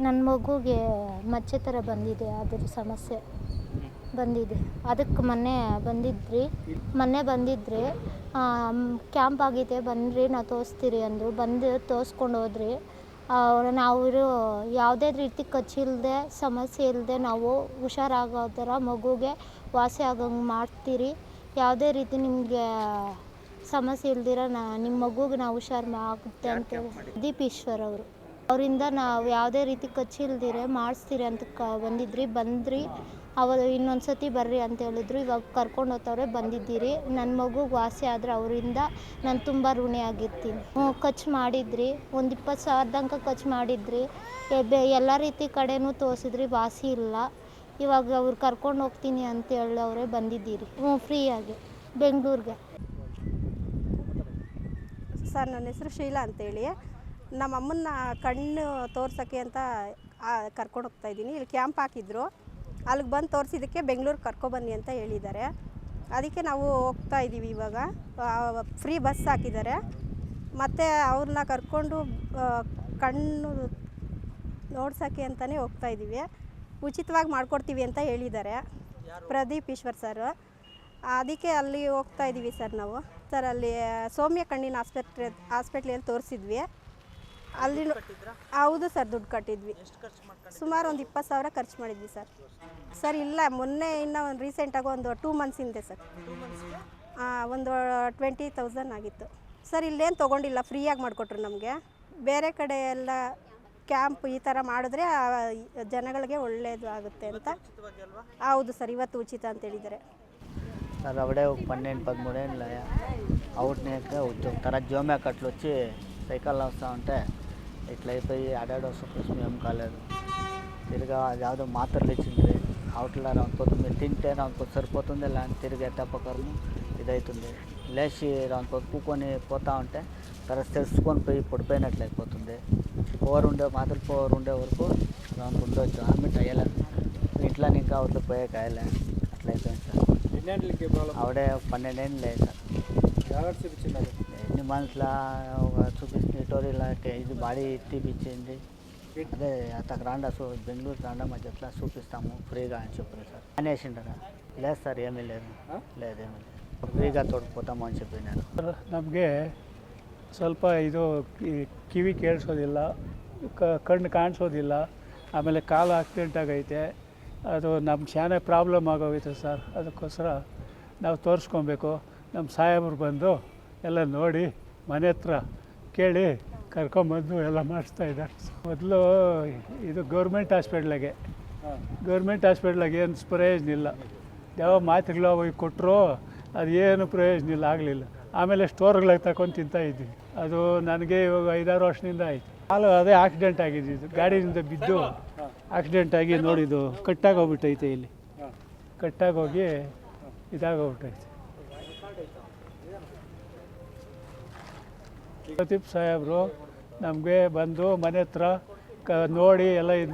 ನನ್ನ ಮಗುಗೆ ಮಚ್ಚೆ ಥರ ಬಂದಿದೆ, ಅದ್ರ ಸಮಸ್ಯೆ ಬಂದಿದೆ. ಅದಕ್ಕೆ ಮೊನ್ನೆ ಬಂದಿದ್ರಿ, ಕ್ಯಾಂಪ್ ಆಗಿದೆ ಬನ್ನಿರಿ ನಾವು ತೋರಿಸ್ತೀರಿ ಅಂದರು. ಬಂದು ತೋರಿಸ್ಕೊಂಡು ಹೋದ್ರಿ. ನಾವು ಯಾವುದೇ ರೀತಿ ಖರ್ಚಿಲ್ಲದೆ ಸಮಸ್ಯೆ ಇಲ್ಲದೆ ನಾವು ಹುಷಾರಾಗೋ ಥರ ಮಗುಗೆ ವಾಸಿ ಆಗೋಂಗೆ ಮಾಡ್ತೀರಿ. ಯಾವುದೇ ರೀತಿ ನಿಮಗೆ ಸಮಸ್ಯೆ ಇಲ್ದಿರ ನಿಮ್ಮ ಮಗುಗೆ ನಾವು ಹುಷಾರು ಆಗುತ್ತೆ ಅಂತೇಳಿ ದೀಪ್ ಈಶ್ವರ್ ಅವರು. ಅವರಿಂದ ನಾವು ಯಾವುದೇ ರೀತಿ ಖರ್ಚಿಲ್ದಿರ ಮಾಡಿಸ್ತೀರಿ ಅಂತ ಬಂದ್ರಿ. ಅವರು ಇನ್ನೊಂದು ಸತಿ ಬರ್ರಿ ಅಂತ ಹೇಳಿದ್ರು. ಇವಾಗ ಕರ್ಕೊಂಡು ಹೋಗ್ತವ್ರೆ, ಬಂದಿದ್ದೀರಿ. ನನ್ನ ಮಗುಗೆ ವಾಸಿ ಆದರೆ ಅವರಿಂದ ನಾನು ತುಂಬ ಋಣಿಯಾಗಿರ್ತೀನಿ. ಖರ್ಚು ಮಾಡಿದ್ರಿ, ಒಂದು 20,000 ತನಕ ಖರ್ಚು ಮಾಡಿದ್ರಿ. ಎಲ್ಲ ರೀತಿ ಕಡೆನೂ ತೋರಿಸಿದ್ರಿ, ವಾಸಿ ಇಲ್ಲ. ಇವಾಗ ಅವ್ರು ಕರ್ಕೊಂಡು ಹೋಗ್ತೀನಿ ಅಂತ ಹೇಳವ್ರೆ, ಬಂದಿದ್ದೀರಿ ಫ್ರೀಯಾಗಿ ಬೆಂಗಳೂರಿಗೆ. ಸರ್, ನನ್ನ ಹೆಸರು ಶೀಲಾ ಅಂತೇಳಿ. ನಮ್ಮ ಅಮ್ಮನ್ನ ಕಣ್ಣು ತೋರ್ಸೋಕ್ಕೆ ಅಂತ ಕರ್ಕೊಂಡು ಹೋಗ್ತಾಯಿದ್ದೀನಿ. ಇಲ್ಲಿ ಕ್ಯಾಂಪ್ ಹಾಕಿದ್ರು, ಅಲ್ಲಿಗೆ ಬಂದು ತೋರಿಸಿದ್ದಕ್ಕೆ ಬೆಂಗಳೂರಿಗೆ ಕರ್ಕೊಬನ್ನಿ ಅಂತ ಹೇಳಿದ್ದಾರೆ. ಅದಕ್ಕೆ ನಾವು ಹೋಗ್ತಾ ಇದ್ದೀವಿ. ಇವಾಗ ಫ್ರೀ ಬಸ್ ಹಾಕಿದ್ದಾರೆ. ಮತ್ತು ಅವ್ರನ್ನ ಕರ್ಕೊಂಡು ಕಣ್ಣು ನೋಡ್ಸೋಕ್ಕೆ ಅಂತಲೇ ಹೋಗ್ತಾಯಿದ್ದೀವಿ. ಉಚಿತವಾಗಿ ಮಾಡಿಕೊಡ್ತೀವಿ ಅಂತ ಹೇಳಿದ್ದಾರೆ ಪ್ರದೀಪ್ ಈಶ್ವರ್ ಸರ್. ಅದಕ್ಕೆ ಅಲ್ಲಿ ಹೋಗ್ತಾ ಇದ್ದೀವಿ ಸರ್ ನಾವು. ಸರ್, ಅಲ್ಲಿ ಸೌಮ್ಯ ಕಣ್ಣಿನ ಹಾಸ್ಪಿಟ್ಲಲ್ಲಿ ತೋರಿಸಿದ್ವಿ. ಅಲ್ಲಿ ಹೌದು ಸರ್, ದುಡ್ಡು ಕಟ್ಟಿದ್ವಿ. ಸುಮಾರು ಒಂದು 20,000 ಖರ್ಚು ಮಾಡಿದ್ವಿ ಸರ್. ಸರ್, ಇಲ್ಲ, ಮೊನ್ನೆ ಇನ್ನೂ ಒಂದು ರೀಸೆಂಟಾಗಿ ಒಂದು 2 ಮಂತ್ಸ್ ಹಿಂದೆ ಸರ್, ಒಂದು 20,000 ಆಗಿತ್ತು ಸರ್. ಇಲ್ಲೇನು ತೊಗೊಂಡಿಲ್ಲ, ಫ್ರೀಯಾಗಿ ಮಾಡಿಕೊಟ್ರು ನಮಗೆ. ಬೇರೆ ಕಡೆ ಎಲ್ಲ ಕ್ಯಾಂಪ್ ಈ ಥರ ಮಾಡಿದ್ರೆ ಜನಗಳಿಗೆ ಒಳ್ಳೆಯದು ಆಗುತ್ತೆ ಅಂತ. ಹೌದು సర్, ಇವತ್ತು ఉచిత ಅಂತ ಹೇಳಿದ್ದಾರೆ సార్. అప్పుడే 12-13 ఏళ్ళ అవుట్నేక తర్వాత జోమ్యా కట్లు వచ్చి సైకిల్లో వస్తూ ఉంటే ఇట్లా అయిపోయి ఆడాడో సుఖం ఏం కాలేదు. తిరిగా అది ಯಾವುದೋ మాత్రలు ఇచ్చింది. అవుట్లో రాకపోతే మీరు తింటే రాకపోతే సరిపోతుంది, లేదంటే తిరిగి తప్పకరము ఇదవుతుంది. లేచి రాకపోతే కూకొని పోతూ ఉంటే తర్వాత తెలుసుకొని పోయి పడిపోయినట్లు అయిపోతుంది. మాత్రలు ఉండే వరకు రాను ఉండొచ్చు. ఆమెట్ అయ్యలేదు ఇంట్లో ఇంకా అవుట్లో పోయే కాయలే అట్లా అయిపోయింది సార్. ఆవిడే 12 ఏళ్ళు లేదు సార్. ఎన్ని మంత్స్లా చూపించింది టోరీలా ఇది బాడీ తీపిచ్చింది. అదే అతనికి రాండా బెంగళూరు రాండా మా జట్లా చూపిస్తాము ఫ్రీగా అని చెప్పింది సార్. అనేసింటారా? లేదు సార్, ఏమీ లేదు, ఏమీ లేదు, ಫ್ರೀగా ತೋಡ್ಕೋತಾము అని చెప్పినారు. ನಮಗೆ ಸ್ವಲ್ಪ ಇದು ಕಿವಿ ಕೇಳಿಸೋದಿಲ್ಲ, ಕಣ್ಣು ಕಾಣಿಸೋದಿಲ್ಲ, ಆಮೇಲೆ ಕಾಲು ಆಕ್ಸಿಡೆಂಟ್ ಆಗೈತೆ. ಅದು ನಮ್ಗೆ ಶಾನೆ ಪ್ರಾಬ್ಲಮ್ ಆಗೋಗೈತೆ ಸರ್. ಅದಕ್ಕೋಸ್ಕರ ನಾವು ತೋರಿಸ್ಕೊಬೇಕು. ನಮ್ಮ ಸಾಹೇಬರು ಬಂದು ಎಲ್ಲ ನೋಡಿ ಮನೆ ಹತ್ರ ಕೇಳಿ ಕರ್ಕೊಂಬಂದು ಎಲ್ಲ ಮಾಡಿಸ್ತಾಯಿದ್ದಾರೆ. ಮೊದಲು ಇದು ಗೌರ್ಮೆಂಟ್ ಹಾಸ್ಪಿಟ್ಲಾಗೆ ಏನು ಪ್ರಯೋಜನ ಇಲ್ಲ. ಯಾವ ಮಾತ್ರೆಗಳು ಹೋಗಿ ಕೊಟ್ಟರು ಅದೇನು ಪ್ರಯೋಜನ ಇಲ್ಲ, ಆಗಲಿಲ್ಲ. ಆಮೇಲೆ ಸ್ಟೋರ್ಗಳಿಗೆ ತಗೊಂಡು ತಿಂತಾಯಿದ್ವಿ. ಅದು ನನಗೆ ಇವಾಗ 5-6 ವರ್ಷದಿಂದ ಆಯಿತು. ಕಾಲು ಅದೇ ಆಕ್ಸಿಡೆಂಟ್ ಆಗಿದ್ದು, ಗಾಡಿಯಿಂದ ಬಿದ್ದು ಆಕ್ಸಿಡೆಂಟ್ ಆಗಿ ನೋಡಿದ್ದು ಕಟ್ಟಾಗೋಗ್ಬಿಟ್ಟೈತೆ. ಇಲ್ಲಿ ಕಟ್ಟಾಗೋಗಿ ಇದಾಗೋಗ್ಬಿಟ್ಟೈತೆ. ಪ್ರದೀಪ್ ಸಾಹೇಬರು ನಮಗೆ ಬಂದು ಮನೆ ಹತ್ರ ನೋಡಿ ಎಲ್ಲ ಇದು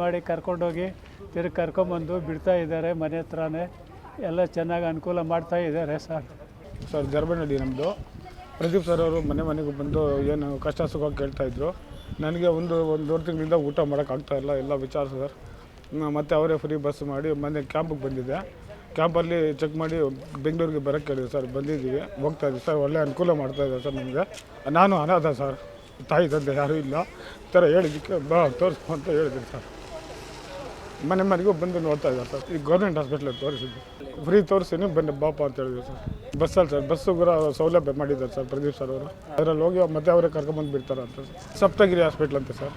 ಮಾಡಿ ಕರ್ಕೊಂಡೋಗಿ ತಿರುಗಿ ಕರ್ಕೊಂಬಂದು ಬಿಡ್ತಾ ಇದ್ದಾರೆ. ಮನೆ ಹತ್ರನೇ ಎಲ್ಲ ಚೆನ್ನಾಗಿ ಅನುಕೂಲ ಮಾಡ್ತಾ ಇದ್ದಾರೆ ಸರ್. ಸರ್, ಜರ್ಬನಹಳ್ಳಿ ನಮ್ಮದು. ಪ್ರದೀಪ್ ಸರ್ ಅವರು ಮನೆಗೆ ಬಂದು ಏನು ಕಷ್ಟ ಸುಖ ಕೇಳ್ತಾಯಿದ್ರು. ನನಗೆ ಒಂದೂವರೆ ತಿಂಗಳಿಂದ ಊಟ ಮಾಡೋಕ್ಕಾಗ್ತಾಯಿಲ್ಲ, ಎಲ್ಲ ವಿಚಾರ ಸರ್. ಮತ್ತು ಅವರೇ ಫ್ರೀ ಬಸ್ ಮಾಡಿ ಮೊನ್ನೆ ಕ್ಯಾಂಪಿಗೆ ಬಂದಿದ್ದೆ. ಕ್ಯಾಂಪಲ್ಲಿ ಚೆಕ್ ಮಾಡಿ ಬೆಂಗಳೂರಿಗೆ ಬರೋಕ್ಕೆ ಹೇಳಿದ್ರು ಸರ್. ಬಂದಿದ್ದೀವಿ, ಹೋಗ್ತಾಯಿದ್ದೀವಿ ಸರ್. ಒಳ್ಳೆ ಅನುಕೂಲ ಮಾಡ್ತಾಯಿದ್ದಾರೆ ಸರ್ ನಮಗೆ. ನಾನು ಅನಾಥ ಸರ್, ತಾಯಿ ತಂದೆ ಯಾರೂ ಇಲ್ಲ. ಈ ಥರ ಹೇಳಿದ್ದಕ್ಕೆ ತೋರಿಸ್ಕೊ ಅಂತ ಹೇಳಿದ್ದೀನಿ ಸರ್. ಮನೆಗೂ ಬಂದು ನೋಡ್ತಾ ಇದ್ದಾರೆ ಸರ್. ಈ ಗೌರ್ಮೆಂಟ್ ಹಾಸ್ಪಿಟ್ಲಲ್ಲಿ ತೋರಿಸಿದ್ದು ಫ್ರೀ ತೋರಿಸ್ತೀನಿ, ಬನ್ನಿ ಬಾಪ ಅಂತ ಹೇಳಿದ್ರು ಸರ್. ಬಸ್ಸಲ್ಲಿ ಸರ್, ಬಸ್ಸು ಕೂಡ ಸೌಲಭ್ಯ ಮಾಡಿದ್ದಾರೆ ಸರ್ ಪ್ರದೀಪ್ ಸರ್ ಅವರು. ಅದರಲ್ಲಿ ಹೋಗಿ ಮತ್ತೆ ಅವರೇ ಕರ್ಕೊಂಬಂದು ಬಿಡ್ತಾರೆ ಅಂತ ಸರ್. ಸಪ್ತಗಿರಿ ಹಾಸ್ಪಿಟ್ಲ್ ಅಂತ ಸರ್.